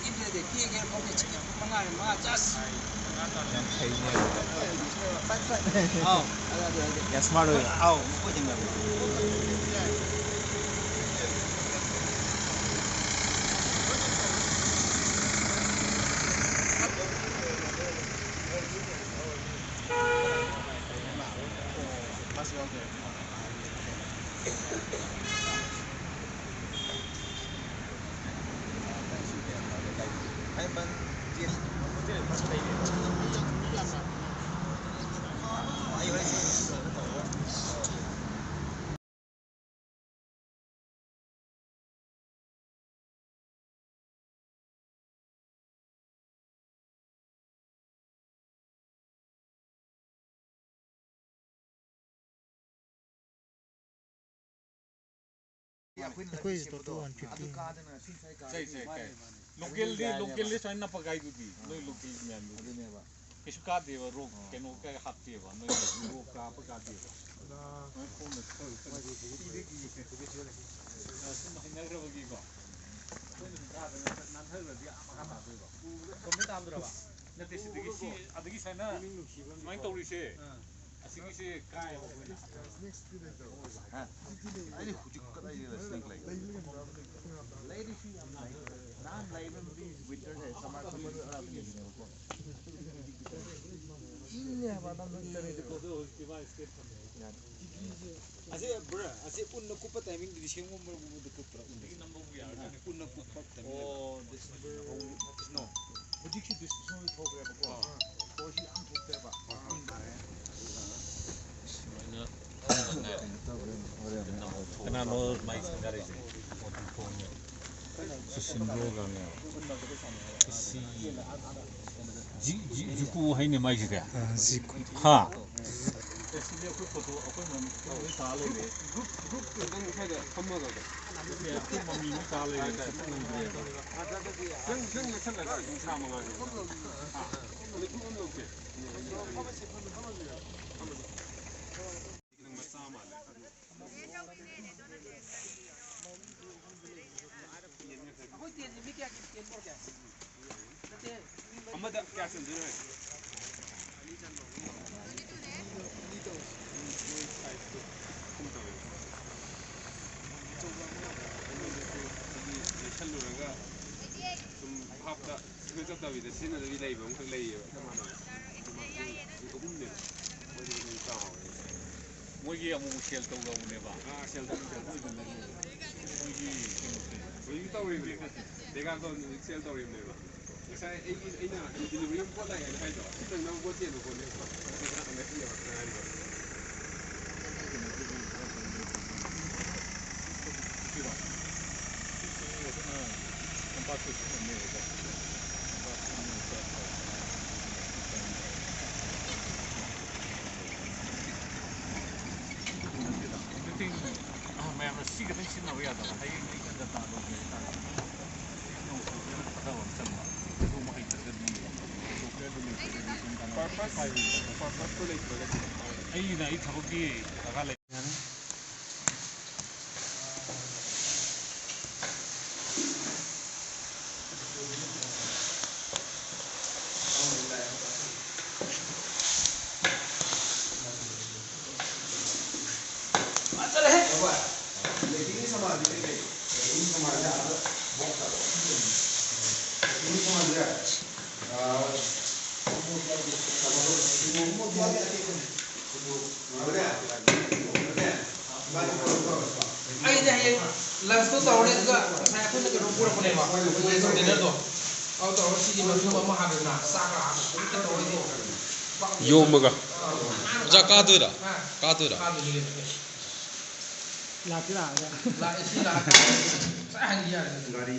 인터넷에 기획에 보면 지금 망아 짜스. 야 스마트. 아우 뭐 된다. Akwai total 150. Locally so na pagay dudi noi local man dudi kisu ka deva ro keno ka hapti ba noi ro ka pagka deva noi phone na ide ki so na hina ro gi ba phone na da nan thar ra di ama ka ta doi ba ko me tam dra ba na te si de si adagi sa na mai to ri se asigi se kai ba ko na ha ai hujuk ka dai snake like lady shi nan lai ba di winter hai summer Ini apa namanya dari itu? Asih bro, asih unna kupa timing di sini mau berbuat dekat bro. Ini number ya. Unna kupa timing. Oh, this no. Hujuk shi this so we talk about ko ko shi am talk ba kana no mai sangare Sisinroga si dzuko hai ne mai ga Dzuko. ha esile ko photo apoi man ko ta le le group dan khai da thamma ga ya ko mami ni ta le da ko ni de jeng ne chal la ni sa ma ga ha ni ko on lo ke Amada kya samjhe rahe Mogi amu shell to ga une ba shell to mogi mogi to ri de ga to shell to ri ne ba sai ai na delivery ko la ya hai do tang na ko tie do ko ne ba ne ga ne ti ya ba ai ba ti ba compasso ne ba मैं रस्सी के नहीं छिना हुआ था भाई नहीं करता था लोग मेरे साथ इसमें उसको पता हो चलना तो मैं इधर से भी तो क्या तो नहीं पर्पस को लेकर आई ना इधर को भी लगा ले Lunch tu tahu deh juga, saya pun nak rumput apa ni mak, dinner tu. Aku tahu sih dia macam apa habis nak, sakar, kita tahu itu. Yo maga. Ja ka tu dah. Ka tu dah. Lah kira. Lah isi lah. Saya hanya gari.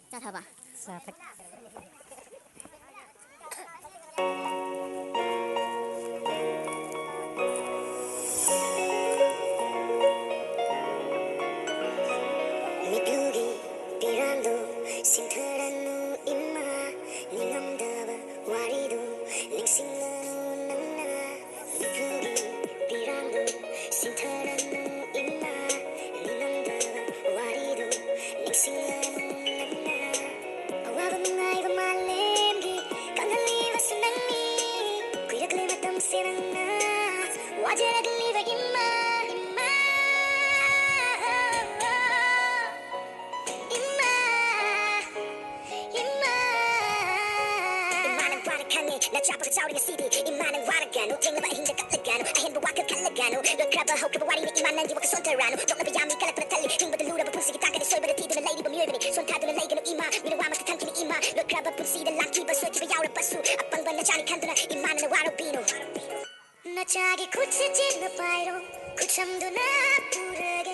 자, 봐봐. 자, 심터라노 임마 닝엄다바 와리도 닝싱나노 낭나 미프기 비란도 심터라노 임마 닝엄다바 와리도 닝싱나노 낭나 아와밤나이바 말렘기 강할리바 순낭니 구이라클레마 땀세랑나 와제라클리바 임마 나 좌파가 자우리가 CD 이만한 와라가노 쟁어봐 힘자 깎아가노 아힌보와 그 갈라가노 럭크라바 호크바 와리니 이만한 지와 그 손타라노 족나비 야미 칼라프나 탈리 링보드 루라바 분식이 땅가니 솔바다 티드는 레이디바 뮤르비니 손타드는 레이가노 이마 미노와 마스터 탐키니 이마 럭크라바 분식이들 랑키바 솔키바 야우라 바수 앞방반 나 자니 칸두나 이만한 와로비노 나 자기 구치진 너 바이로 구참도 나 부르게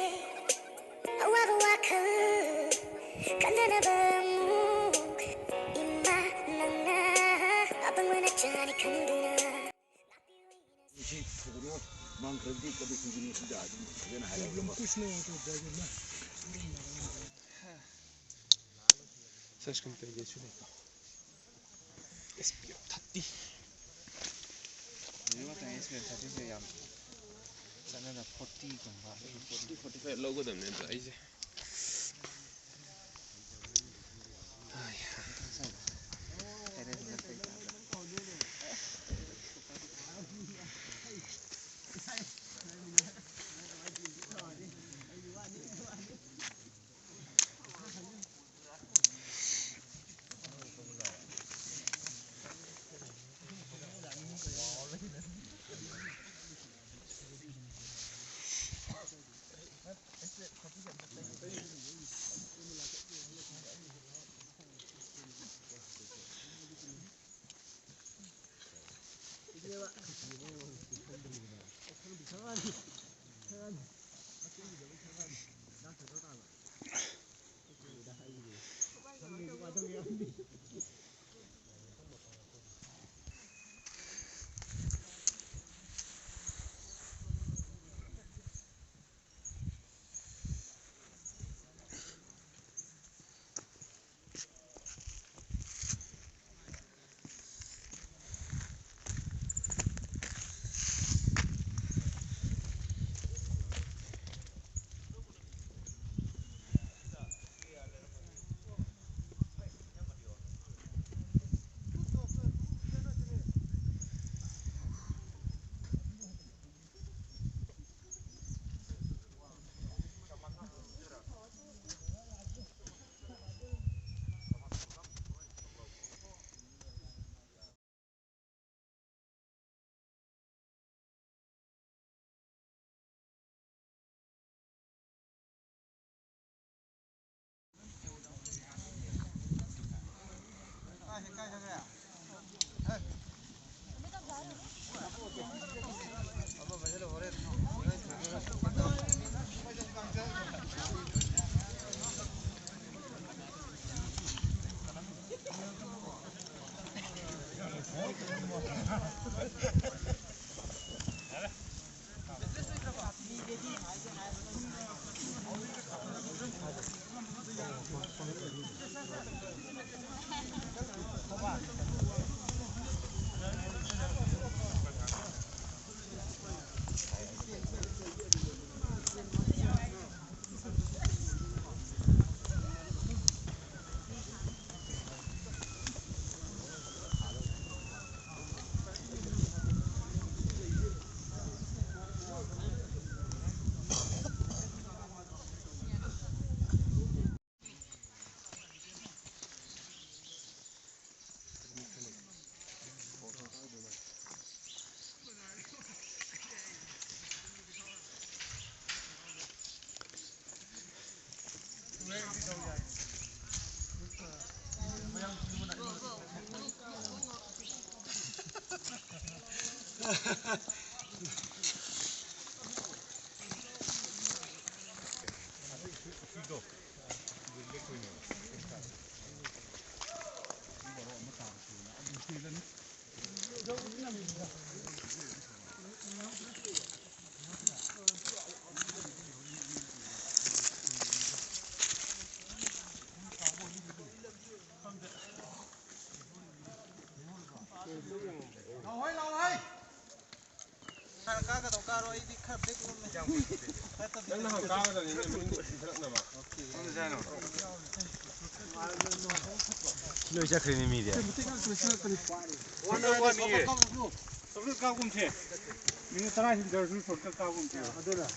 와바와크 간다나 바무 이마 낭나 Johnny Kanduna. इसी फुगरो मांग कर दी कभी सुनने से जा रही है ना है हम कुछ नहीं होता जाएगा ना Saç kımıtları geçiyor. Espiyor tatlı. Ne var da espiyor tatlı şey yap. Sana da 40 kumba. 45 logo da ne de iyice. Ay. ꯅꯪꯅ ꯍꯪ ꯀꯥꯒꯗꯕꯅꯤ ꯃꯅꯤꯡꯗ ꯊꯤꯟꯊꯔꯛꯅꯕ ꯂꯣꯏ ꯆꯠꯈ꯭ꯔꯦꯅꯦ ꯃꯤꯗꯤ ꯁꯣꯔꯠꯀꯠ ꯀꯥꯒꯨꯝꯁꯦ ꯃꯤꯅꯤꯠ 10 ꯍꯦꯟꯖꯔꯁꯨ ꯁꯣꯔꯠꯀꯠ ꯀꯥꯒꯨꯝꯁꯦ ꯑꯗꯨꯅ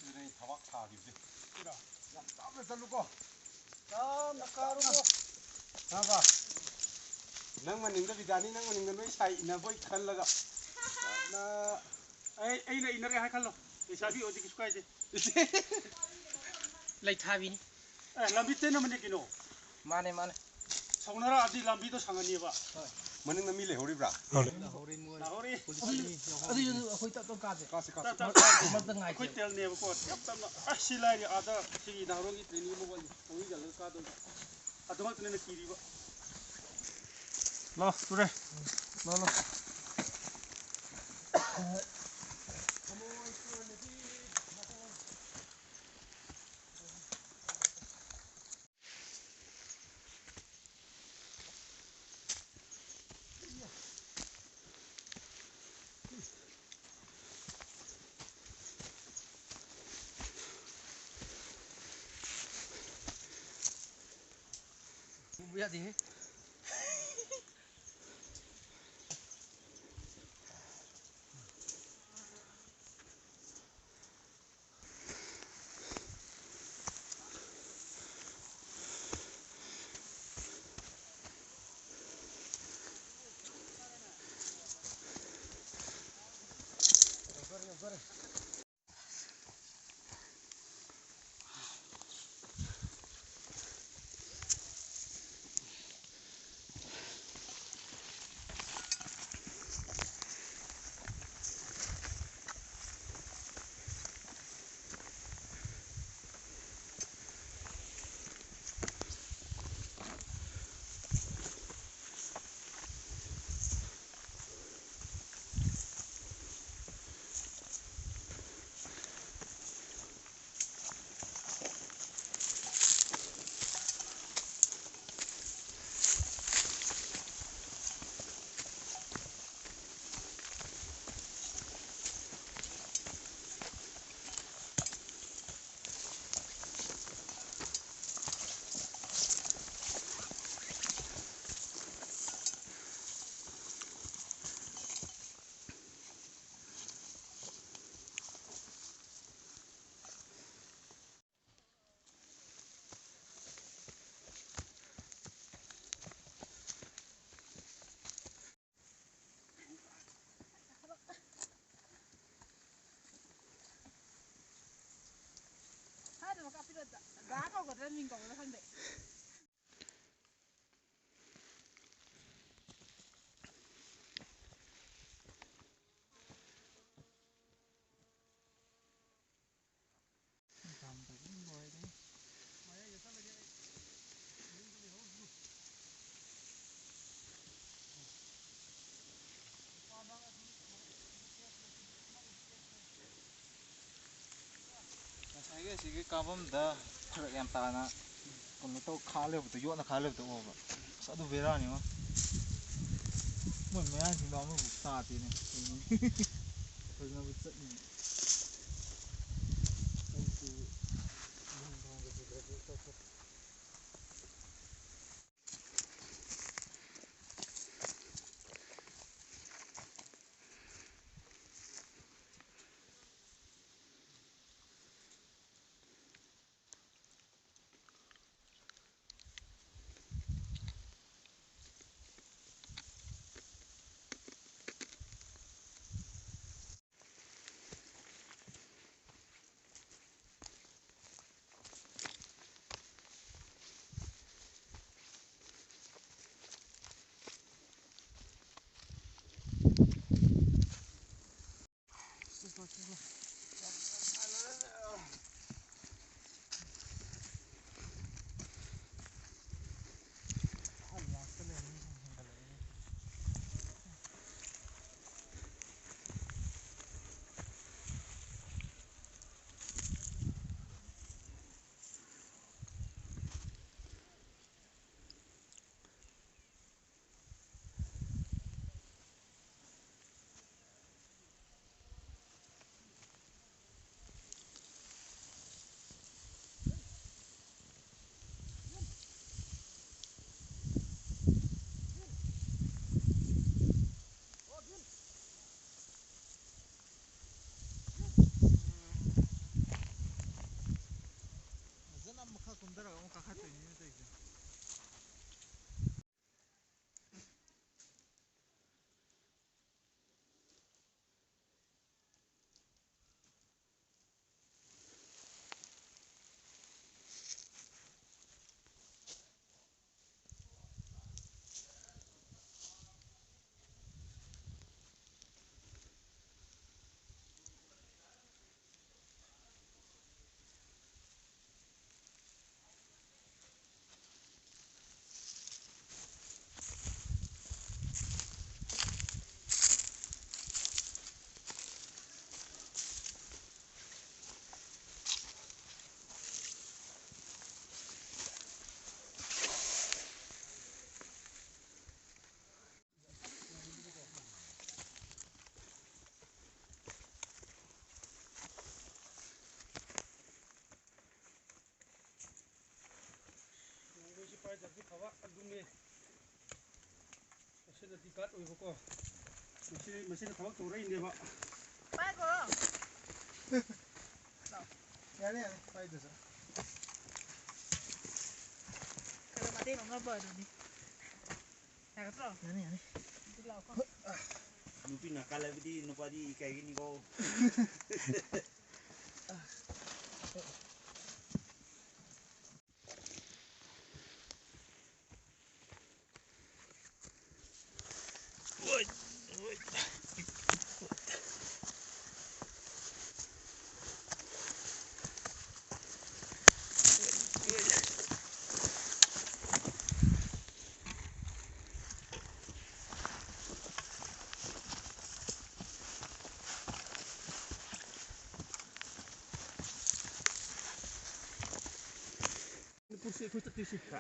ꯁꯤꯗꯩ ꯊꯕꯛ ꯊꯥꯈꯤꯕꯁꯦ ꯌꯥꯝ ꯇꯞꯅ ꯆꯠꯂꯨꯀꯣ ꯇꯞꯅ ꯀꯥꯔꯨꯀꯣ ꯇꯥꯕ ꯅꯪ ꯃꯅꯤꯡꯗ ꯕꯤꯗꯥꯅꯤ ꯅꯪ ꯃꯅꯤꯡꯗ ꯅꯣꯏ ꯁꯥꯏ ꯏꯟꯅꯕꯣꯏ ꯈꯜꯂꯒ ꯇꯞꯅ ꯑꯩꯅ ꯏꯟꯅꯔꯦ ꯍꯥꯏ ꯈꯜꯂꯣ ꯂꯩꯁꯥꯕꯤ ꯑꯣꯏꯗꯤ ꯀꯩꯁꯨ ꯀꯥꯏꯗꯦ ꯂꯩꯊꯥꯕꯤꯅꯤ ꯂꯝꯕꯤ ꯇꯦꯟꯅꯕꯅꯤ ꯀꯩꯅꯣ ꯃꯥꯅꯦ ꯃꯥꯅꯦ ꯁꯧꯅꯔꯛꯑꯗꯤ ꯂꯝꯕꯤꯗꯣ ꯁꯥꯡꯉꯅꯤꯕ ꯃꯅꯤꯡꯗ ꯃꯤ ꯂꯩꯍꯧꯔꯤꯕ꯭ꯔꯥ ꯂꯥꯍꯧꯔꯤ ꯑꯗꯨꯏꯁꯨ ꯑꯩꯈꯣꯏ ꯇꯞ ꯇꯞ ꯀꯥꯁꯦ ꯑꯩꯈꯣꯏ ꯇꯦꯜꯅꯦꯕꯀꯣ ꯇꯞ ꯇꯞꯅ ꯑꯁ ꯁꯤ ꯂꯥꯏꯔꯤ ꯑꯥꯗ ꯁꯤꯒꯤ ꯅꯍꯥꯔꯣꯟꯒꯤ ꯇ꯭ꯔꯦꯅꯤꯡ ꯑꯃ ꯋꯥꯠꯂꯤ ꯊꯧꯔꯤ ꯆꯠꯂꯒ ꯀꯥꯗꯣꯏꯕ ꯑꯗꯨꯃꯛꯇꯅꯦꯅ ꯀꯤꯔꯤꯕ ꯂꯥꯛ ꯇꯨꯔꯦ ꯂꯥꯛ ꯎꯕ ꯌꯥꯗꯦꯍꯦ ꯉꯁꯥꯏꯒꯤ ꯑꯁꯤꯒꯤ ꯀꯥꯐꯝꯗ ꯐꯔꯛ ꯌꯥꯝ ꯇꯥꯅ ꯀꯩꯅꯣ ꯇꯧ ꯈꯥ ꯂꯩꯕꯗꯣ ꯌꯣꯠꯅ ꯈꯥ ꯂꯩꯕꯗꯣ ꯎꯕ ꯑꯁ ꯑꯗꯨ ꯕꯦꯔꯥꯅꯤꯉꯣ ꯃꯣꯏ ꯃꯌꯥꯡꯁꯤꯡꯗꯣ ꯑꯃꯐꯥꯎ ꯇꯥꯗꯦꯅꯦ ꯐꯖꯅꯕꯨ ꯆꯠꯅꯤ ꯄꯥꯏꯗꯕꯗꯤ ꯐꯕ ꯑꯗꯨꯅꯤ ꯃꯁꯤꯅꯗꯤ ꯒꯥꯔꯗ ꯑꯣꯏꯕꯀꯣ ꯃꯁꯤꯅ ꯊꯕꯛ ꯇꯧꯔꯛꯏꯅꯦꯕ ꯄꯥꯏꯈꯣ ꯌꯥꯔꯦ ꯌꯥꯔꯦ ꯄꯥꯏꯗꯁꯨ ꯀꯩꯅꯣ ꯃꯇꯦꯡ ꯑꯃ ꯑꯗꯨꯗꯤ ꯌꯥꯒꯗ꯭ꯔꯣ ꯌꯥꯅꯤ ꯌꯥꯅꯤ ꯑꯗꯨ ꯂꯥꯛꯑꯣ 누피나 깔라비디 누파디 까이니고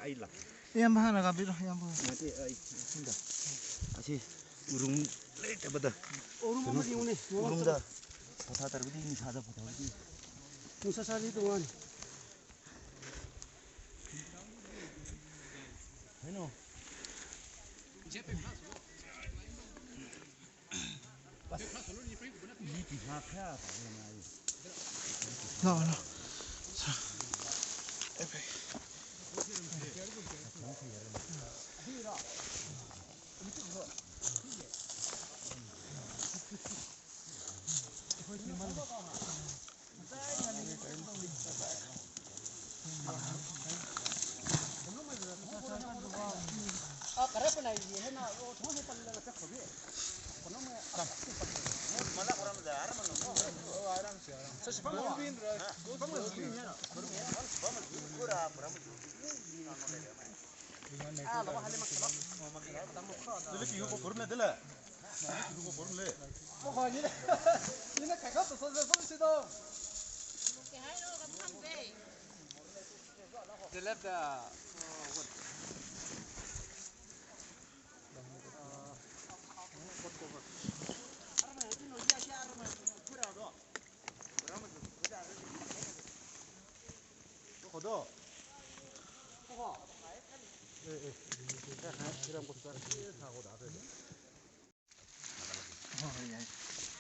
아이라 ꯌꯥꯝ ꯍꯥꯟꯅ ꯀꯥꯞꯄꯤꯔꯣ ꯌꯥꯝ 나한테 아이 쓴다 다시 우릉 때보다 오름 한번 이오네 우릉다 보다 다르디 사다 보다 우리 무사살이 동안 해노 이 비사 패야 나와 나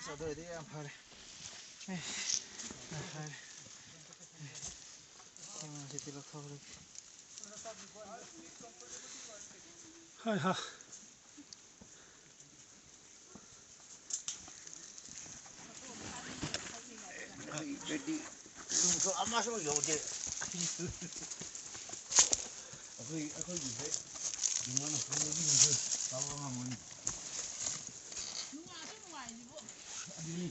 저도 양 파래 파래 제대로 타버려 하하 이제디 눈서 안 마시면 요제 아까 이제 이거는 분위기 이제 나와가면 아니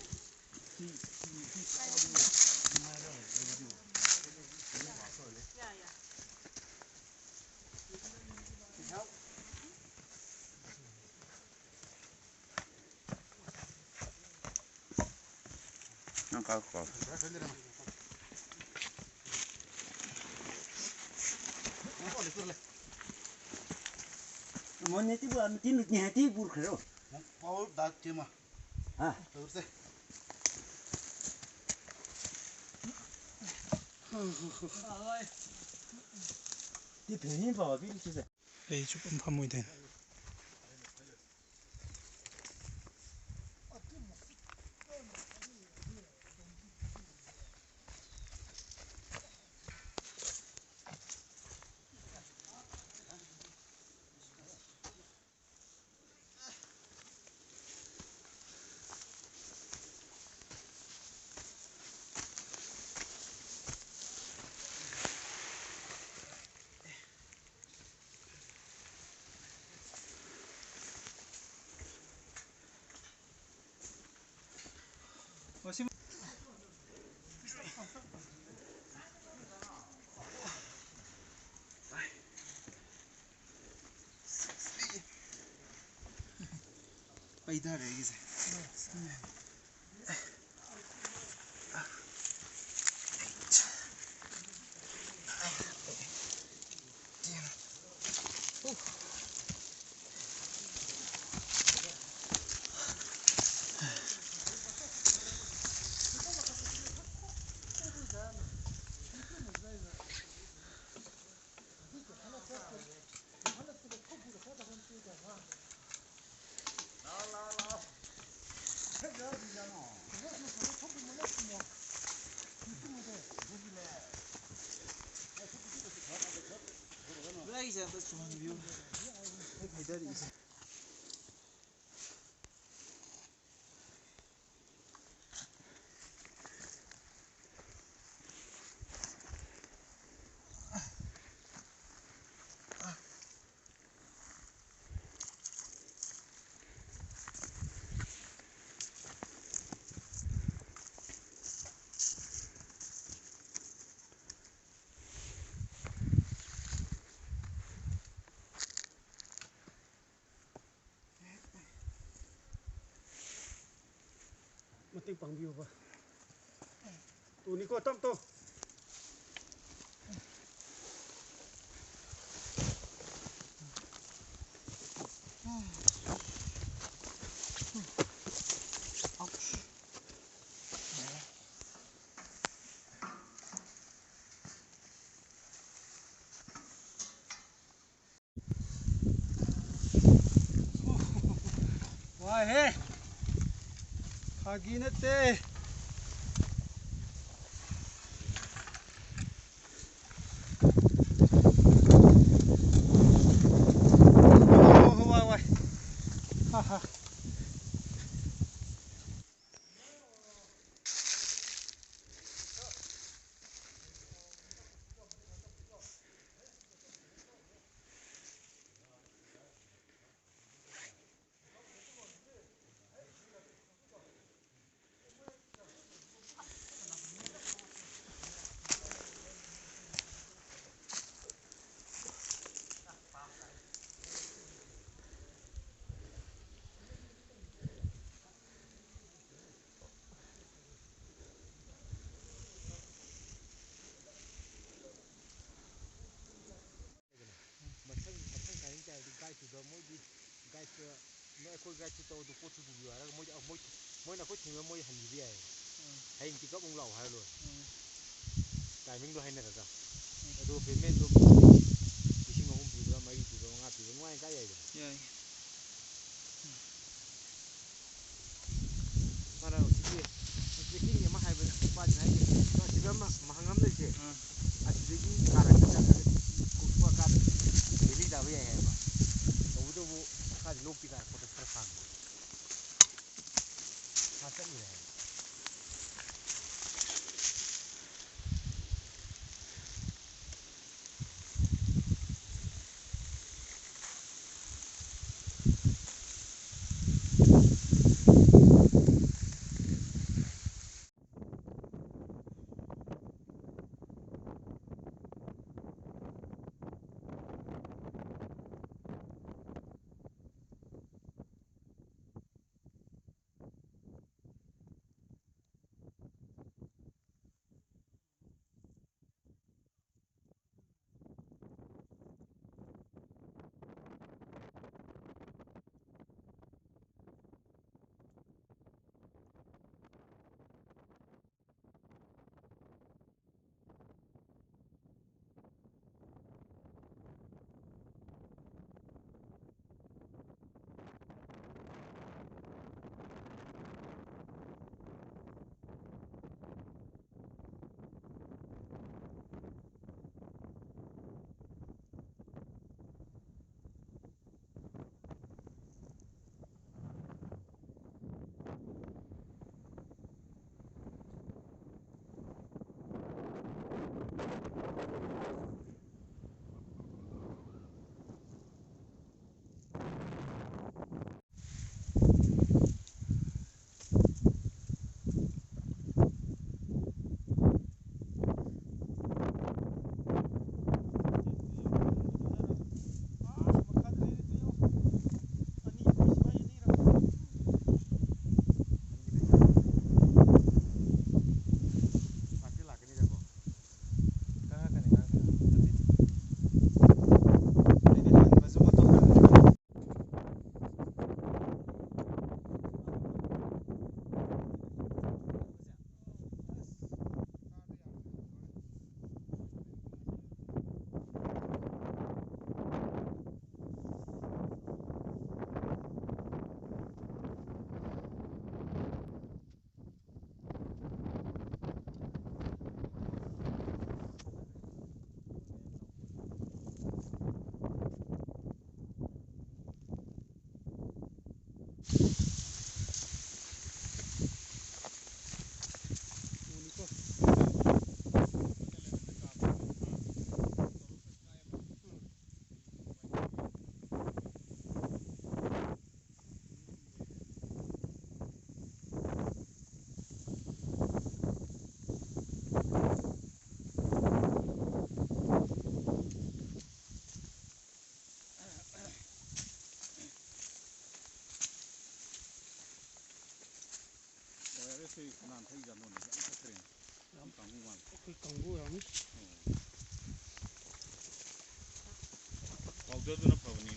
안 갈까? 뭐네 티부 안 티는 냐 티부 그래요? 파울 다 tema 아, 그렇세 티 변인 봐 비리 주세. 에이 조금 파모이 된 빠이다 레기세 Mati pangbiu ba. Tu ni ko tom tu. Wah he. Pagi nate. Mỗi là có chuyện mỗi hành gì vậy? Hay chỉ có ông lẩu hay rồi. Tại mình đồ hay này là sao? Đồ phế men đồ chỉ xin ông bị đồ mấy bị đồ ngã bị đồ ngoài cái gì vậy? Mà đâu cái gì mà hay bên qua này nó chỉ có mà hàng ngắm đấy chứ. À chỉ cái cả cái cũng qua cả cái gì đâu vậy mà. Đâu đâu cái lúc cái có thể phát sáng. Phát sáng gì này? ꯁꯤ ꯀꯅꯥ ꯊꯩꯖꯥꯠꯅꯣ ꯌꯥꯝ ꯐꯠꯇ꯭ꯔꯦ ꯌꯥꯝ ꯀꯥꯡꯕꯨ ꯃꯥꯜꯂꯦ ꯑꯩꯈꯣꯏ ꯀꯥꯡꯕꯨ ꯑꯣꯏꯔꯝꯅꯤ ꯄꯥꯎꯗꯔꯗꯨꯅ ꯐꯕꯅꯤ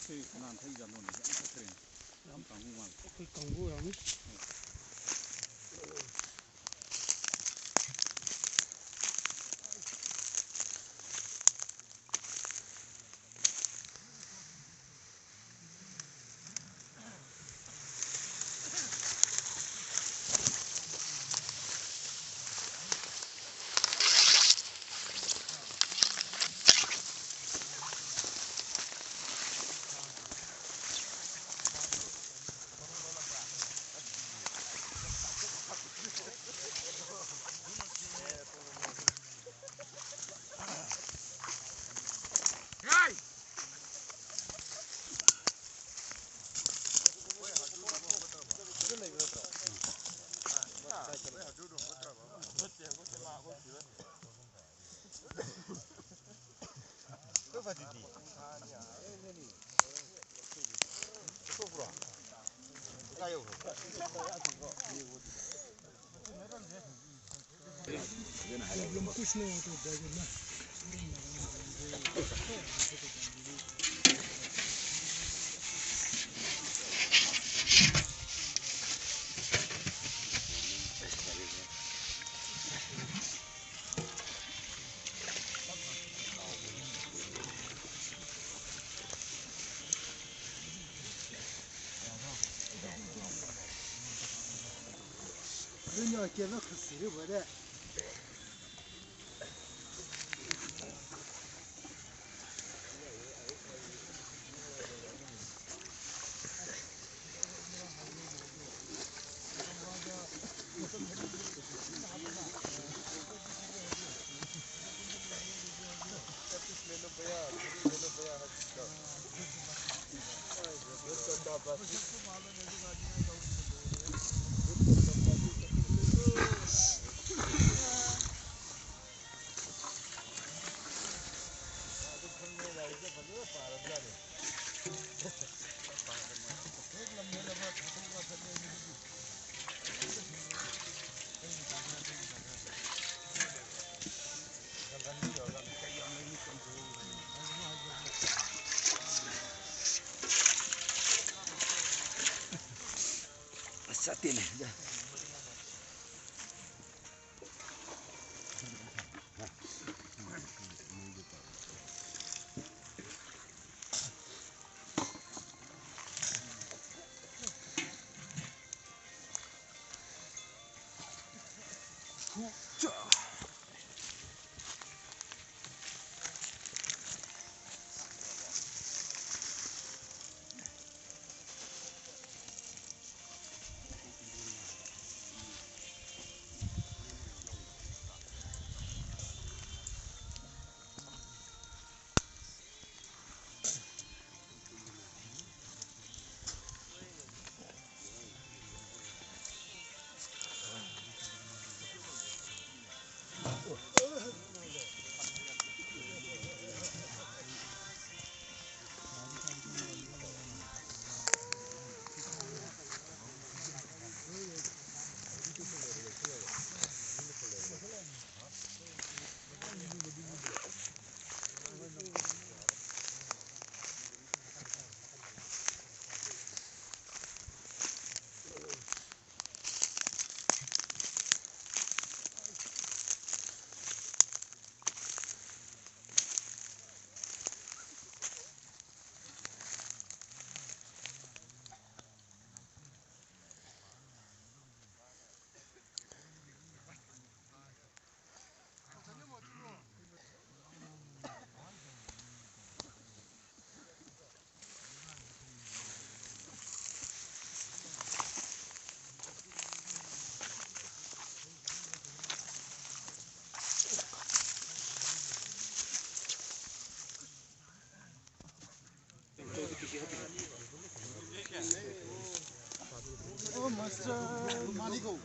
ꯁꯤ ꯀꯅꯥ ꯊꯩꯖꯥꯠꯅꯣ ꯌꯥꯝ ꯐꯠꯇ꯭ꯔꯦ ꯌꯥꯝ ꯀꯥꯡꯕꯨ ꯃꯥꯜꯂꯦ ꯑꯩꯈꯣꯏ ꯀꯥꯡꯕꯨ ꯑꯣꯏꯔꯝꯅꯤ Dünya keme kısırı böyle. Satin. Oh, Master Manigo.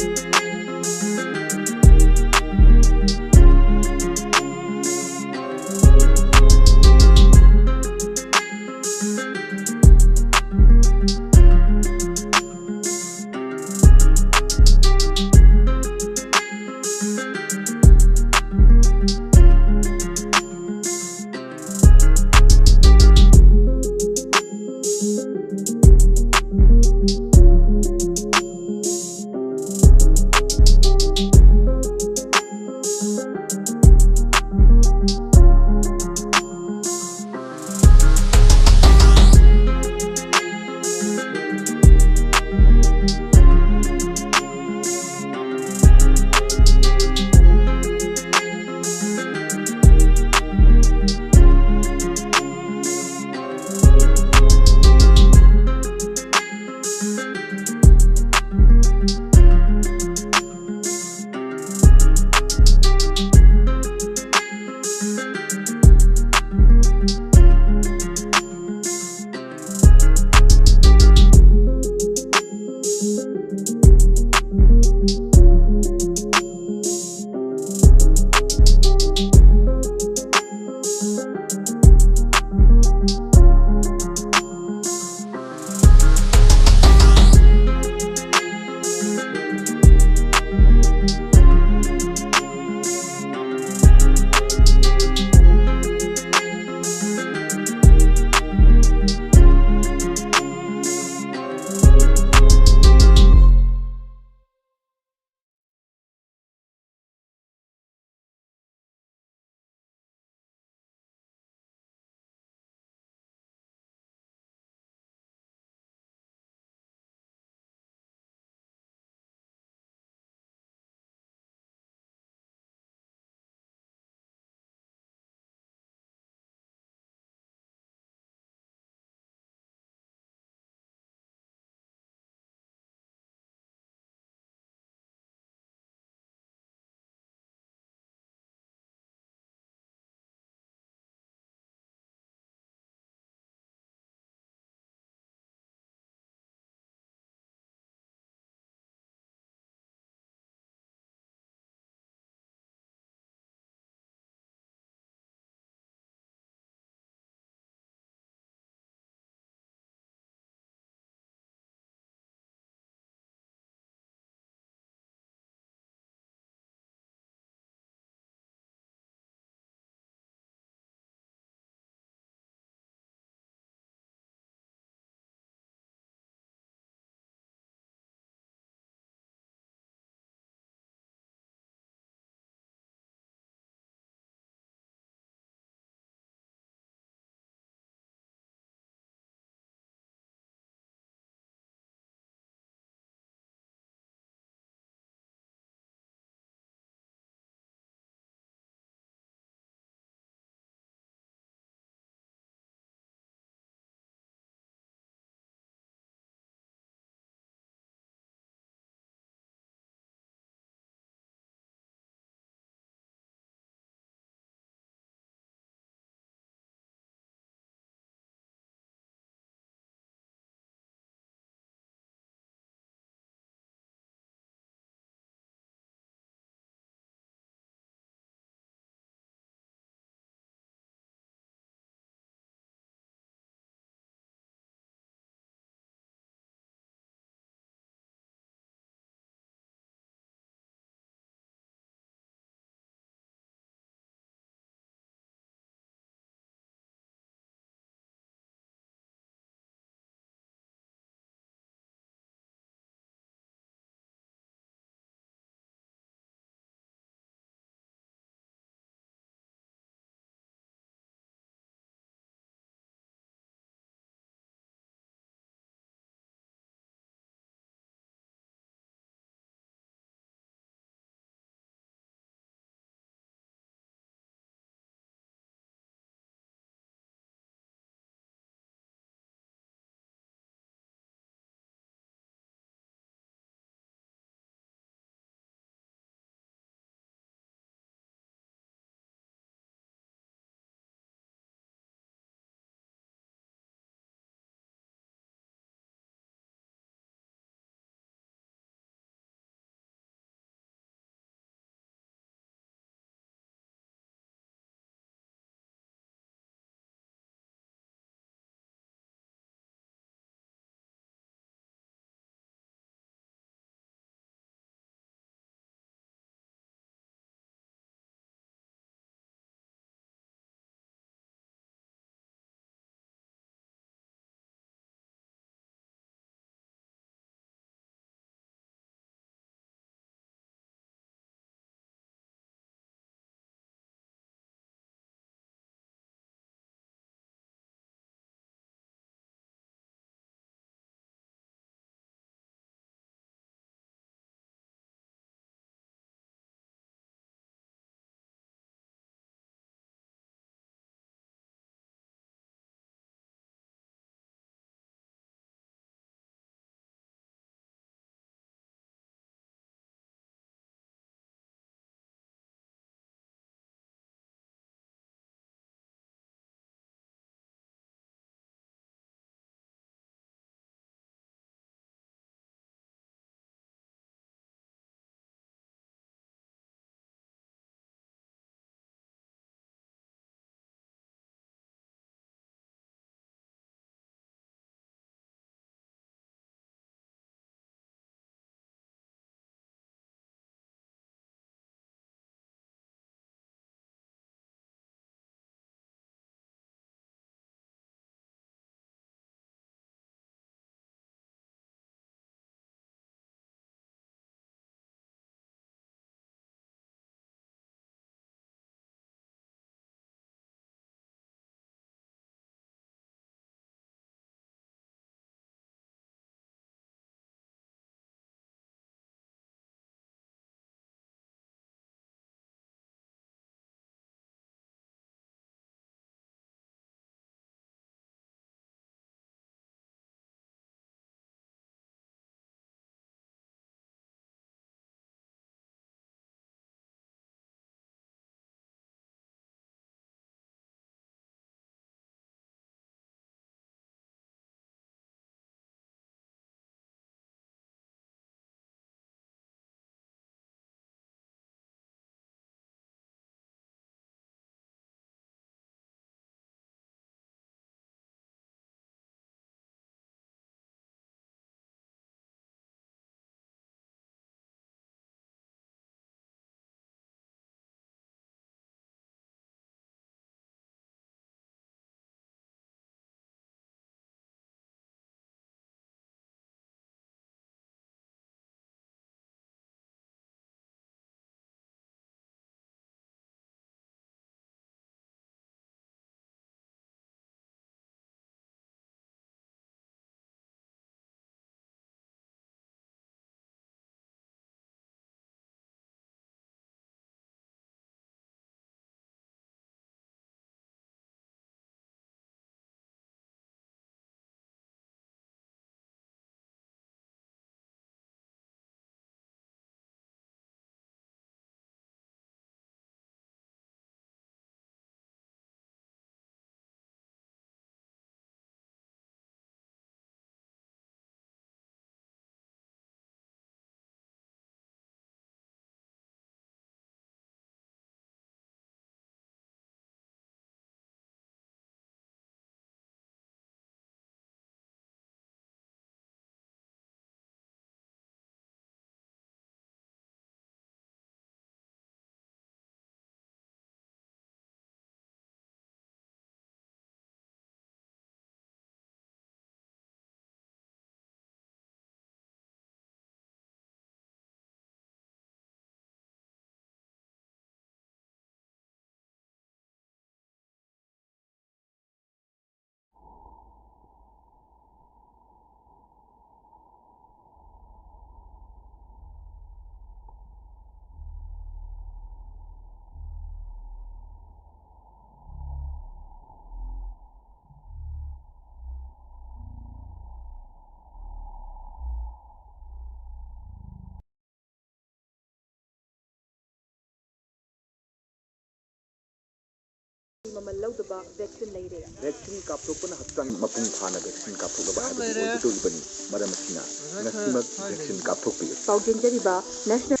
ꯃꯃꯜ ꯂꯧꯗꯕ ꯚꯦꯛꯁꯤꯟ ꯂꯩꯔꯦ ꯚꯦꯛꯁꯤꯟ ꯀꯥꯞꯊꯣꯛꯄꯅ ꯍꯛꯆꯥꯡ ꯃꯄꯨꯡ ꯐꯥꯅ ꯚꯦꯛꯁꯤꯟ ꯀꯥꯞꯊꯣꯛꯂꯕ ꯍꯥꯏꯕꯗꯨ ꯑꯣꯏꯒꯗꯧꯔꯤꯕꯅꯤ ꯃꯔꯝ ꯑꯁꯤꯅ ꯉꯁꯤꯃꯛ ꯚꯦꯛꯁꯤꯟ ꯀꯥꯞꯊꯣꯛꯄꯤꯌꯨ ꯄꯥꯎꯖꯦꯟꯖꯔꯤꯕ ꯅꯦꯁꯅꯦꯜ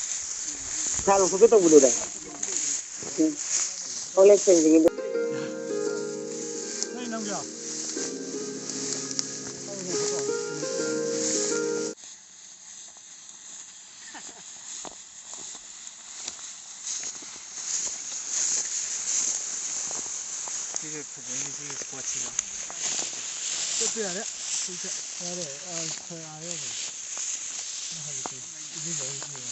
ꯊꯥ ꯂꯧꯊꯣꯛꯀꯦ ꯇꯧꯕꯗꯨꯗ ꯊꯣꯛꯂꯛꯄꯁꯤꯡꯗꯨ Đây nằm kìa. 이게 부분이지 스쿼트가. 또 해야 돼? 진짜 해야 돼. 잘 안 해요. 하겠지. 이게 뭐지?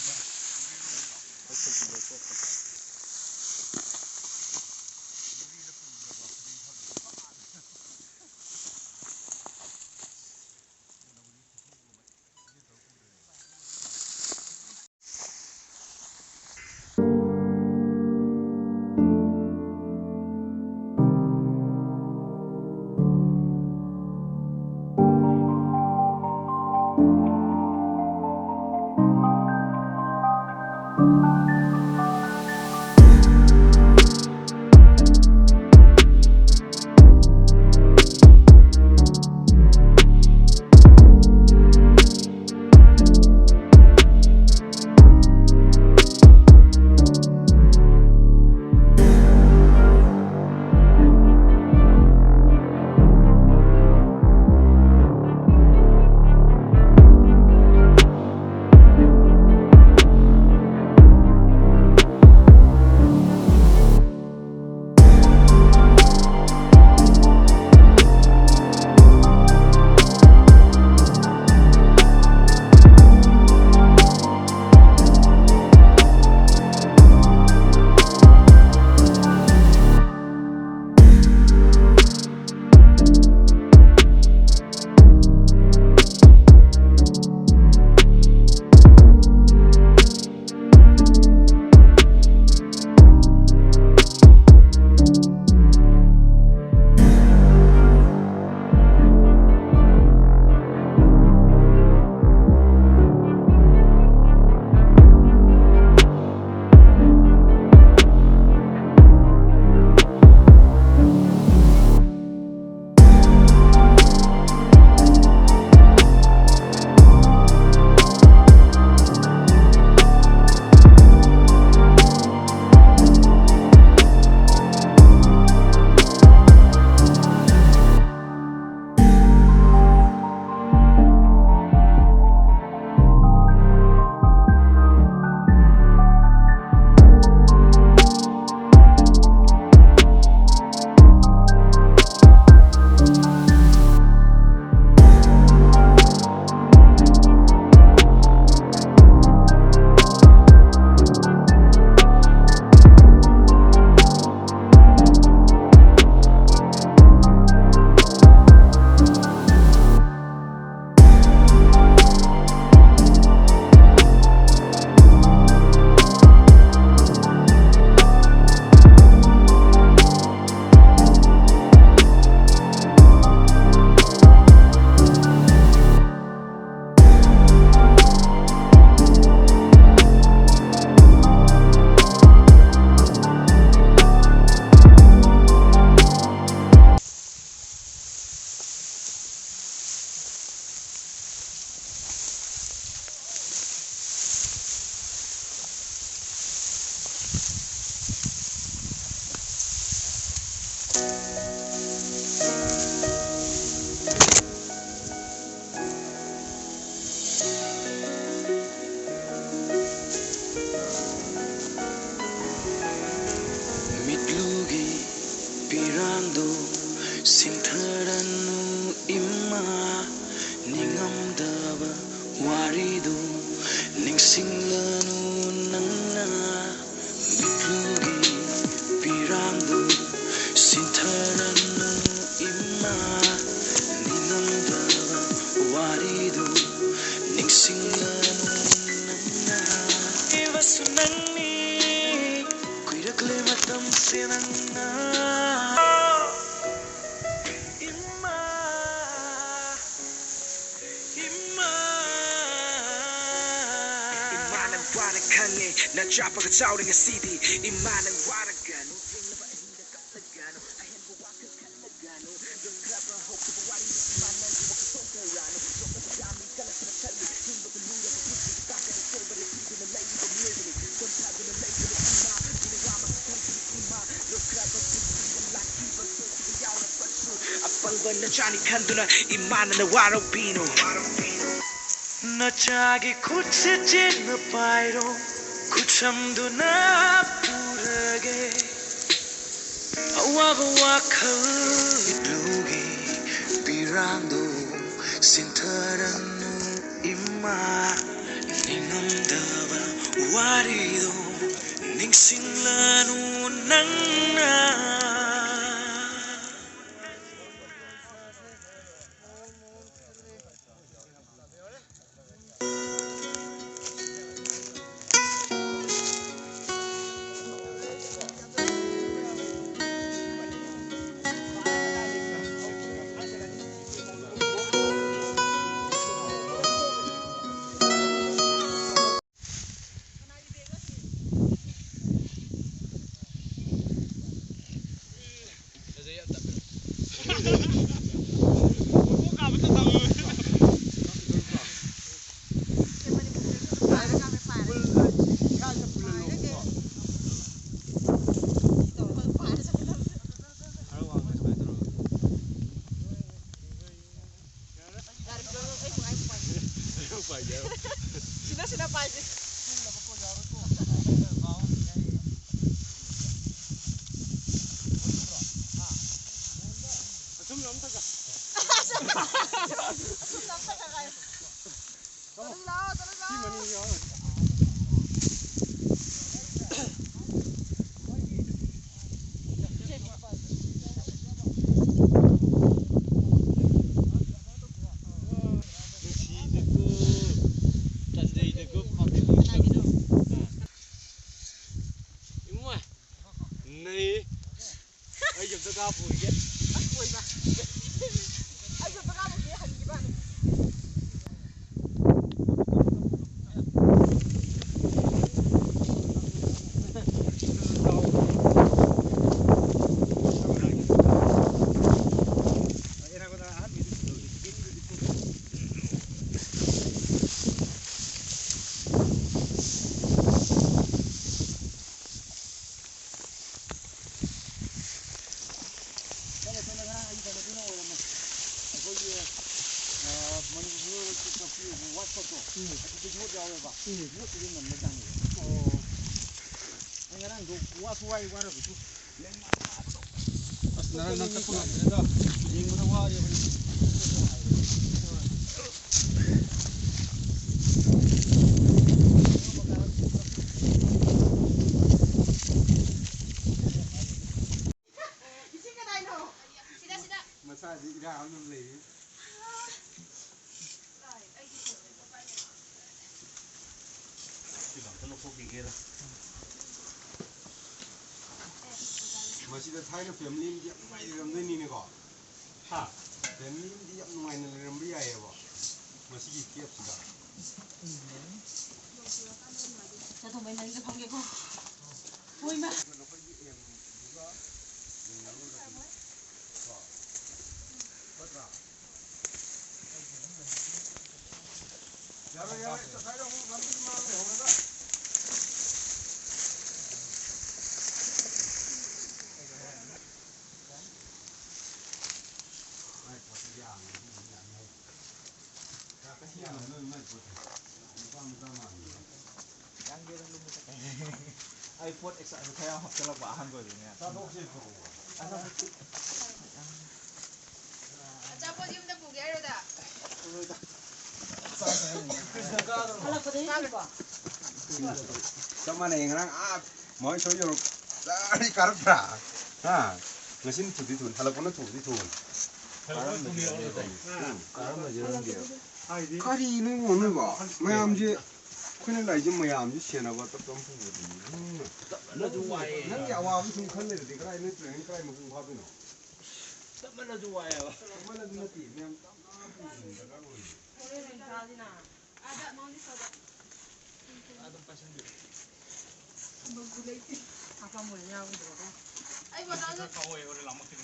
Sintharanu ima ningamdaba waridu ningsinglanu nangna mitlugi piramdu sintharanu ima ningamdaba waridu ningsinglanu nangna iwasunangni kuirakle matam senangna na chapa ka tawding a CD imanang waragan apangwa na chani khanduna imana na waro bino na chagi khutse jin pairo khuchamduna purage awaba wakhal lugi pirando sintaranu ima ningamdaba warido ningsinglanu nangna Masih Thai family dia mai ramai ni ko. Ha, family dia mai na ramai ya ba. Masih kiap sudah. Saya tu main lagi ke panggil ko. Oi ma. iPhone X anu kaya hak celak bahan gue ini. Siapa dia minta buku ada dah? Sama nih ngerang mau soyo dari karpra. Ha, mesin tuh ditun, kalau pun tuh ditun. Kari ini mana ba? Mayam je, kena lagi mayam je siapa buat tertempu begini. Nanti awal itu kan ni, dikira ini tuh ini kira mungkin apa ni? Tak mana jual ya? Tak mana nanti, mayam tak mana. Ada mau ni soda. Ada pasang dia. Apa mulanya? Ay, buat apa? Kau yang orang lama kini.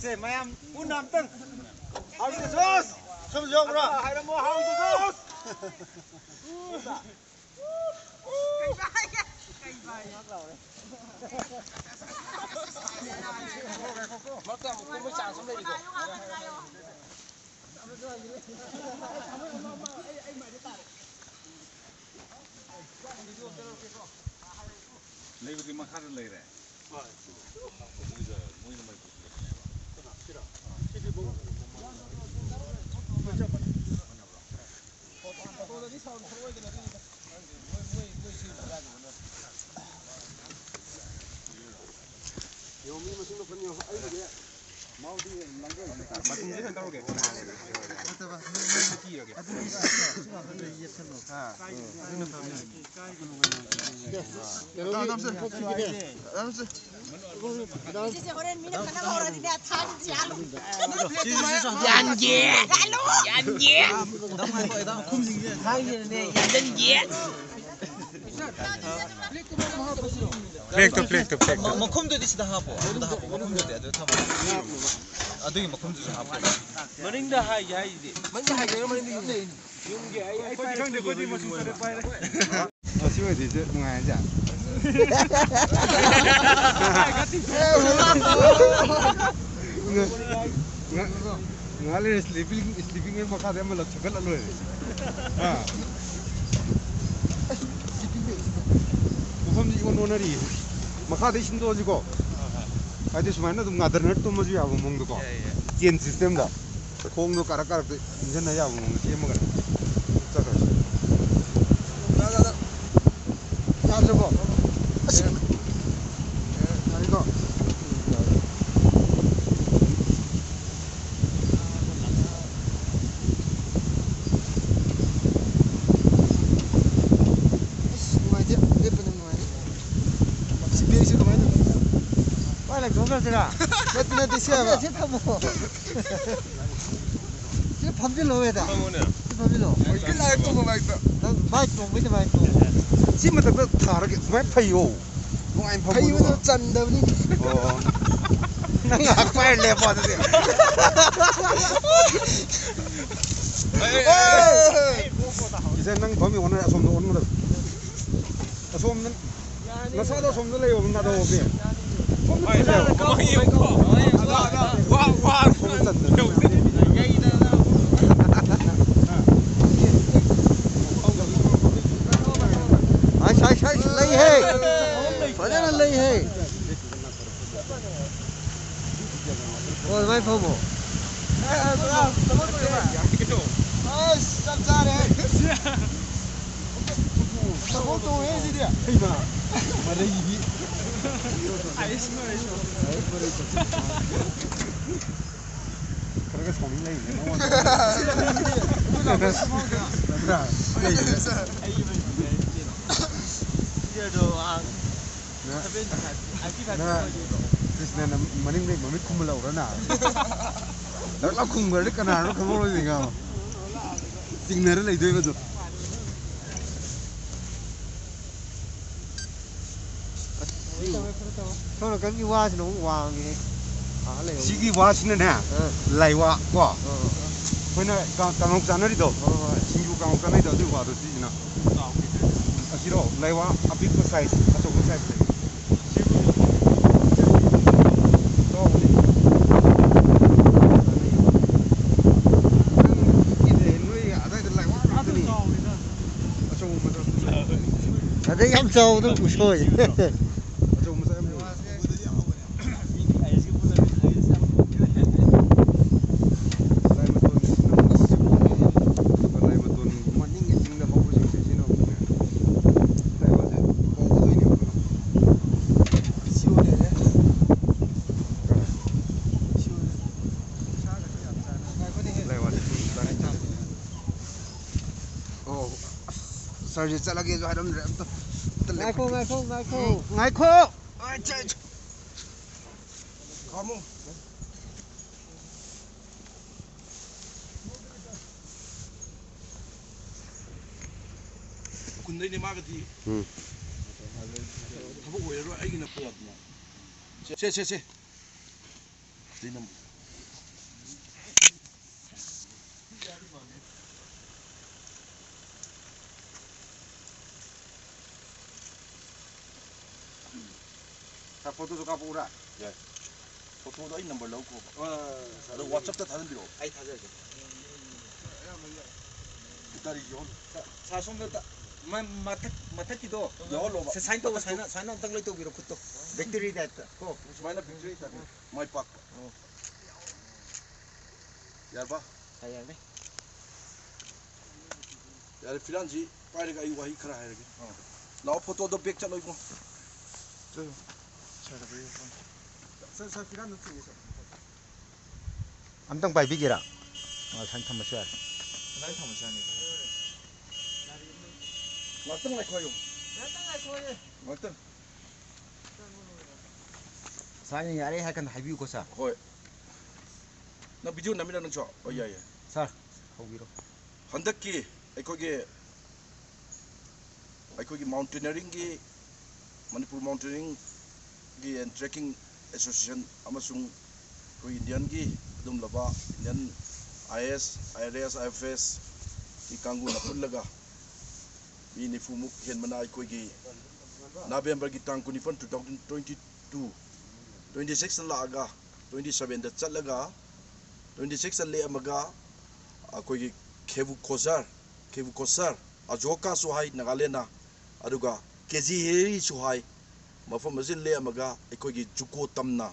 Se mayam unam teng. How is this? Some jong ra. Hai mo how is this? lấy cái mà khác lấy đấy 플렉. 컴도 디시다 하고. 컴도 돼. 아들이 막 컴도 좀 하고. Maning dah hai di. Maning hai cái maning đi. Yung ge ai pai sang de ko di masu tare pai re. Siwa di je ngai ja. Ngale sleeping में मखा दे मतलब छकल लो है हां मुखम जी को नोनरी मखा दे 신도 지고 아이디 수만나 좀 나더는 또 뭐지 하고 먹는 거 젠 시스템다 공도 까락까락 인전 나야 하고 먹는 게 먹어 자가 나가다 잡어 아이고 제가 몇분에 드셔봐. 제가 뭐. 제 밤빌로 왜다. 밤빌로. 이게 나의 또 맛있다. 맛있어. 왜 맛있어. 지금 또 다르게 왜 파요? 뭐 아니 파이면 짠다니. 나 빨리 내 봐도 돼. 이제 난 범이 오늘 좀 오늘 좀 나사도 좀 늘려요. 나도 오비. lấy hay phải là lấy hay rồi mai phong bộ ra đấy sao tôi hết gì đấy mà đây gì 그렇게 소리 내는 거. 그래서 머닝에 몸이 굶으려고 그러나. 내가 굶을 때 그나로 그거로 내가. 띵내를 내도 이거죠. thôi là cái hoa thì nó cũng hoa gì 시기 와시는 해. 라이와 와. 그러나 강옥산을이도 신규 강옥산을이도 어디 와도 지나. 아시로 라이와 앞이 그 사이즈, 저쪽 그 사이즈. 또 우리 이제 누이 아다들 라이와 하더니 저쪽 오면서 ở đây em trâu nó cũng sôi 저쪽 오면서 ꯁꯔꯖꯤ ꯆꯠꯂꯒꯦꯁꯨ ꯍꯥꯏꯔꯝꯗ꯭ꯔꯦ ꯑꯝꯇ ꯉꯥꯏꯈꯣ ꯉꯥꯏꯈꯣ ꯈꯥꯃꯣ ꯀꯨꯟꯗꯩꯅꯦ ꯃꯥꯒꯗꯤ ꯊꯕꯛ ꯑꯣꯏꯔꯔꯣꯏ ꯑꯩꯒꯤꯅ ꯁꯦ ꯐꯣꯇꯣꯁꯨ ꯀꯥꯞꯄꯛꯎꯔꯥ ꯌꯥꯏ ꯐꯣꯇꯣꯗꯣ ꯑꯩ number ꯂꯧꯈꯣ ꯑꯗꯣ ꯋꯥꯆꯞꯇ ꯊꯥꯖꯟꯕꯤꯔꯛꯑꯣ ꯑꯩ ꯊꯥꯖꯔꯒꯦ ꯒꯥꯔꯤꯁꯨ ꯁꯥ ꯁꯣꯝꯗ ꯃꯊꯛꯀꯤꯗꯣ ꯌꯥꯎꯍꯜꯂꯣꯕ ꯁꯥꯏꯟ ꯇꯧꯕ ꯁꯥꯏꯟ ꯑꯝꯇꯪ ꯂꯣꯏ ꯇꯧꯕꯤꯔꯣ ꯈꯨꯠꯇꯣ ꯕꯦꯛꯇꯔꯤ ꯇꯥꯏꯞꯇ ꯀꯣ ꯁꯨꯃꯥꯏꯅ ꯕꯦꯛꯇꯔꯤ ꯇꯥꯏꯞꯇ ꯃꯥꯏ ꯄꯥꯛꯄ ꯌꯥꯔꯕ ꯌꯥꯔꯦ ꯌꯥꯔꯦ ꯐꯤꯔꯥꯟꯁꯤ ꯄꯥꯏꯔꯒ ꯑꯩ ꯋꯥꯍꯩ ꯈꯔ ꯍꯥꯏꯔꯒꯦ ꯂꯥꯛꯑꯣ ꯐꯣꯇꯣꯗꯣ ꯕꯦꯛ ꯆꯠꯂꯣꯏꯀꯣ ꯁꯥꯔ ꯐꯤꯔꯥꯟꯗꯣ ꯆꯤꯡꯉꯦ ꯁꯥꯔ ꯑꯝꯇꯪ ꯄꯥꯏꯕꯤꯒꯦꯔꯥ ꯁꯥꯏꯟ ꯊꯝꯃꯁꯨ ꯌꯥꯔꯦ ꯀꯗꯥꯏ ꯊꯝꯃꯁꯨ ꯌꯥꯅꯤ ꯉꯥꯛꯇꯪ ꯉꯥꯏꯈꯣꯌꯨ ꯉꯥꯛꯇꯪ ꯁꯥꯔꯅ ꯌꯥꯔꯦ ꯍꯥꯏ ꯀꯥꯟꯗ ꯍꯥꯏꯕꯤꯌꯨꯀꯣ ꯁꯥꯔ ꯍꯣꯏ ꯅꯪ ꯚꯤꯗꯤꯑꯣ ꯅꯝꯃꯤꯔ ꯅꯪꯁꯨ ꯍꯣꯏ ꯌꯥꯏ ꯁꯥꯔ ꯍꯧꯕꯤꯔꯣ ꯍꯟꯗꯛꯀꯤ ꯑꯩꯈꯣꯏꯒꯤ ꯃꯥꯎꯟꯇꯦꯅꯔꯤꯡꯒꯤ ꯃꯅꯤꯄꯨꯔ ꯃꯥꯎꯟꯇꯦꯅꯔꯤꯡꯒꯤ ꯑꯦꯟ ꯇ꯭ꯔꯦꯛꯀꯤꯡ ꯑꯦꯁꯣꯁꯤꯌꯦꯁꯟ ꯑꯃꯁꯨꯡ ꯑꯩꯈꯣꯏ ꯏꯟꯗꯤꯌꯟꯒꯤ ꯑꯗꯨꯝꯂꯕ ꯏꯟꯗꯤꯌꯟ IAS, IRS, IFS ꯒꯤ ꯀꯥꯡꯕꯨꯅ ꯄꯨꯜꯂꯒ ꯃꯤ 90ꯃꯨꯛ ꯍꯦꯟꯕꯅ ꯑꯩꯈꯣꯏꯒꯤ ꯅꯕꯦꯝꯕꯔꯒꯤ ꯇꯥꯡ 29, 2022 26ꯗ ꯂꯥꯛꯑꯒ 27ꯗ ꯆꯠꯂꯒ 26ꯗ ꯂꯦꯛꯑꯝꯃꯒ ꯑꯩꯈꯣꯏꯒꯤ ꯈꯦꯕꯨ ꯈꯣꯁꯔ ꯑꯖꯣꯀꯥꯁꯨ ꯍꯥꯏ ꯅꯥꯒꯥꯂꯦꯟꯗ ꯑꯗꯨꯒ ꯀꯦꯖꯤꯍꯦꯔꯤꯁꯨ ꯍꯥꯏ ꯃꯐꯝ ꯑꯁꯤ ꯂꯦꯛꯑꯝꯃꯒ ꯑꯩꯈꯣꯏꯒꯤ ꯖꯨꯀꯣ ꯇꯝꯅ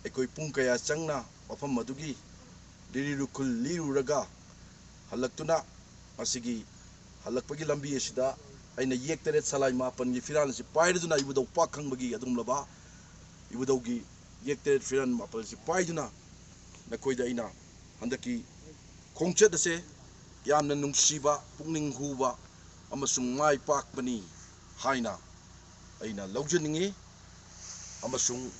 ꯑꯩꯈꯣꯏ ꯄꯨꯡ ꯀꯌꯥ ꯆꯪꯅ ꯃꯐꯝ ꯑꯗꯨꯒꯤ ꯂꯤꯔꯨꯈꯨꯜ ꯂꯤꯔꯨꯔꯒ ꯍꯜꯂꯛꯇꯨꯅ ꯑꯁꯤꯒꯤ ꯍꯜꯂꯛꯄꯒꯤ ꯂꯝꯕꯤ ꯑꯁꯤꯗ ꯑꯩꯅ ꯌꯦꯛ 8 ꯁꯂꯥꯏ 9ꯒꯤ ꯐꯤꯔꯥꯜ ꯑꯁꯤ ꯄꯥꯏꯗꯨꯅ ꯏꯕꯨꯙꯧ ꯄꯥꯛ ꯈꯪꯕꯒꯤ ꯑꯗꯨꯝꯂꯕ ꯏꯕꯨꯙꯧꯒꯤ ꯌꯦꯛ 8 ꯐꯤꯔꯥꯜ 9 ꯑꯁꯤ ꯄꯥꯏꯗꯨꯅ ꯅꯈꯣꯏꯗ ꯑꯩꯅ ꯍꯟꯗꯛꯀꯤ ꯈꯣꯡꯆꯠ ꯑꯁꯦ ꯌꯥꯝꯅ ꯅꯨꯡꯁꯤꯕ ꯄꯨꯛꯅꯤꯡ ꯍꯨꯕ ꯑꯃꯁꯨꯡ ꯃꯥꯏ ꯄꯥꯛꯄꯅꯤ ꯍꯥꯏꯅ ꯑꯩꯅ ꯂꯧꯖꯅꯤꯡꯉꯤ ꯑꯃꯁꯨꯡ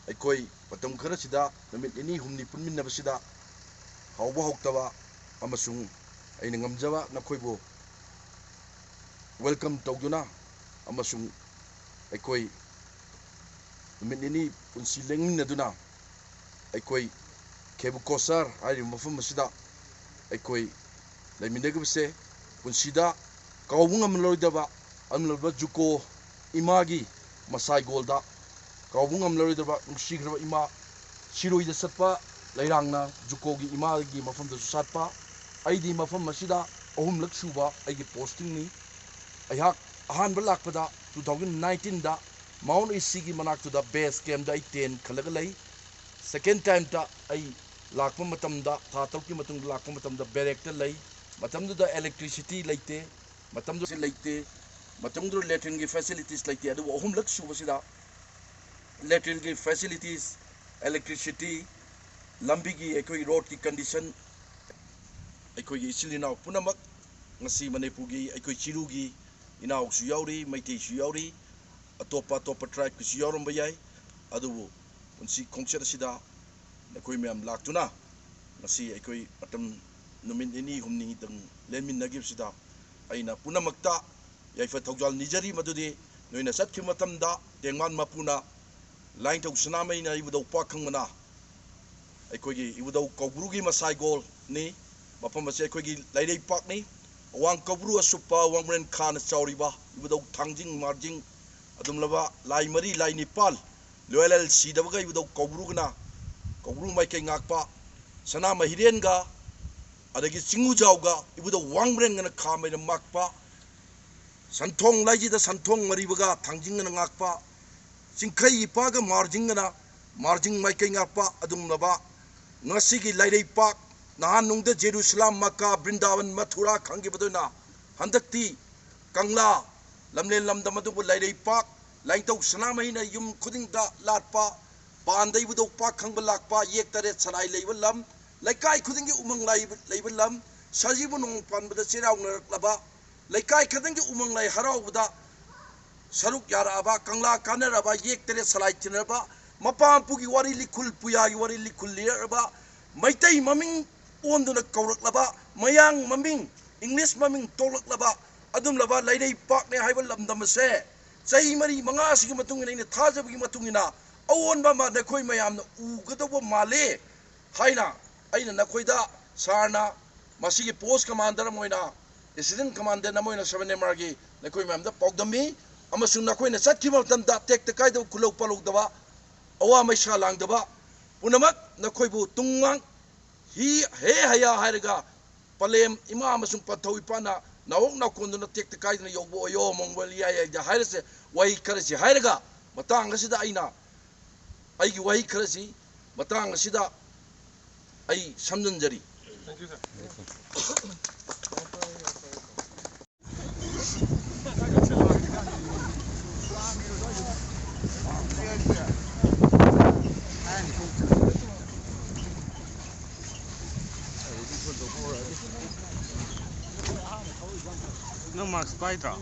ꯑꯩꯈꯣꯏ ꯃꯇꯝ ꯈꯔꯁꯤꯗ ꯅꯨꯃꯤꯠ 2-3 ꯄꯨꯟꯃꯤꯟꯅꯕꯁꯤꯗ ꯍꯥꯎꯕ ꯍꯧꯇꯕ ꯑꯃꯁꯨꯡ ꯑꯩꯅ ꯉꯝꯖꯕ ꯅꯈꯣꯏꯕꯨ ꯋꯦꯜꯀꯝ ꯇꯧꯗꯨꯅ ꯑꯃꯁꯨꯡ ꯑꯩꯈꯣꯏ ꯅꯨꯃꯤꯠ 2 ꯄꯨꯟꯁꯤ ꯂꯦꯡꯃꯤꯟꯅꯗꯨꯅ ꯑꯩꯈꯣꯏ ꯈꯦꯕꯨ ꯀꯣꯁꯔ ꯍꯥꯏꯔꯤꯕ ꯃꯐꯝ ꯑꯁꯤꯗ ꯑꯩꯈꯣꯏ ꯂꯩꯃꯤꯟꯅꯈꯤꯕꯁꯦ ꯄꯨꯟꯁꯤꯗ ꯀꯥꯎꯕ ꯉꯝꯂꯔꯣꯏꯗꯕ ꯑꯗꯨꯝꯂꯕ ꯖꯨꯀꯣ ꯏꯃꯥꯒꯤ ꯃꯁꯥꯏꯒꯣꯜꯗ ꯀꯥꯎꯕ ꯉꯝꯂꯔꯣꯏꯗꯕ ꯅꯨꯡꯁꯤꯈ꯭ꯔꯕ ꯏꯃꯥ ꯁꯤꯔꯣꯏꯗ ꯆꯠꯄ ꯂꯩꯔꯥꯡꯅ ꯖꯨꯀꯣꯒꯤ ꯏꯃꯥꯒꯤ ꯃꯐꯝꯗꯁꯨ ꯆꯠꯄ ꯑꯩꯗꯤ ꯃꯐꯝ ꯑꯁꯤꯗ 3ꯂꯛ ꯁꯨꯕ ꯑꯩꯒꯤ ꯄꯣꯁꯇꯤꯡꯅꯤ ꯑꯩꯍꯥꯛ ꯑꯍꯥꯟꯕ ꯂꯥꯛꯄꯗ 2019ꯗ ꯃꯥꯎꯟꯠ ACꯒꯤ ꯃꯅꯥꯛꯇꯨꯗ ꯕꯦꯁ ꯀꯦꯝꯗ ꯑꯩ ꯇꯦꯟ ꯈꯜꯂꯒ ꯂꯩ ꯁꯦꯀꯦꯟ ꯇꯥꯏꯝꯗ ꯑꯩ ꯂꯥꯛꯄ ꯃꯇꯝꯗ ꯊꯥ 3ꯒꯤ ꯃꯇꯨꯡꯗ ꯂꯥꯛꯄ ꯃꯇꯝꯗ ꯕꯦꯔꯦꯛꯇ ꯂꯩ ꯃꯇꯝꯗꯨꯗ ꯑꯦꯂꯦꯛꯇ꯭ꯔꯤꯁꯤꯇꯤ ꯂꯩꯇꯦ ꯃꯇꯝꯗꯨꯗ ꯂꯩꯇꯦ ꯃꯇꯝꯗꯨꯗ ꯂꯦꯇ꯭ꯔꯤꯟꯒꯤ ꯐꯦꯁꯤꯂꯤꯇꯤꯁ ꯂꯩꯇꯦ ꯑꯗꯨꯕꯨ 3ꯂꯛ ꯁꯨꯕꯁꯤꯗ ꯂꯦꯇ꯭ꯔꯤꯟꯒꯤ ꯐꯦꯁꯤꯂꯤꯇꯤꯁ एलेक्ट्रिसिटी लंबी की अखोई रोड की कंडीशन अखोई इचिल इनाव पुनमक ngasi मणिपुर की अखोई चिरु की इनाव सु याउरी मैथै सु याउरी अतोपा अतोपा ट्राइब की सु याउरम याई अदुबु उनसी खोंगचत सिदा अखोई मैम लाक्तुना ngasi अखोई मतम नुमिन 2-3 तंग लेनमिनगिब सिदा अइना पुनमकता याइफा थौजाल निजरी मदुदि नोइना सत्खि मतमदा तेंगमान मपुना लाइन तौ सनामैना इबुदौ पाखंगमना अखोई इबुदौ कौब्रुगी मसाइगोल नि मफम असे अखोई लाइरै पाकनि अवांग कौब्रु असुपा वांगरेन खान चौरिबा इबुदौ थांजिंग मार्जिंग अदुमलबा लाई मरी लाई निपाल लोयल सीदबगा इबुदौ कौब्रुगना कौब्रु माइकै ngakpa सना महिरेनगा अदगी चिंगु जावगा इबुदौ वांगरेन खामैना माकपा संथोंग लाइजिदा संथोंग मरीबगा थांजिंगना ngakpa चिंखै इपागा मार्जिंग माइकै ngakpa अदुमलबा ngasi लाइरै पाक नहान नुंगदा जेरूसलाम मक्का वृंदावन मथुरा खंगिबदुना हंदक्ति कंगला लमलेन लमदा मदुबु लाइरै पाक लाइंतौ सनामैना युम खुदिंगदा लाटपा पांदैबुदौ पाक खंगबा लाकपा येक 8 सराय लैब लम लैकाई खुदिंगी उमंग लैब लम सजीबु नोंग पानबदा चेराउनरक्लबा lekai khadang gi umang lai harau bada saruk yara aba kangla kaner aba yek tere salai tinaba mapam pugi wari likul puya gi wari likul liraba maitai maming onduna kaurak laba mayang maming English maming tolak laba adum laba laidai pak ne haiba lamdam se chai mari manga sigi matung ina thaja gi matung ina awon ba ma nakhoi mayam na u gadabo male haina aina nakhoida sarna masigi post commander moina assistant commander na moina 7 MR gi nakhoi mayam da pogdami amasung nakhoina chatkiba tamda tek tekai da kulau paluk daba awa mai sha lang daba punamak nakhoi bu tungang hi he haya hairga palem ima amasung pathoi pana nawok na konduna tek tekai na yobo yo mongbolia ya ja hairse wai karasi hairga matang asida aina aigi wai karasi matang asida ai samjanjari. Thank you, sir. Nang mask paidra.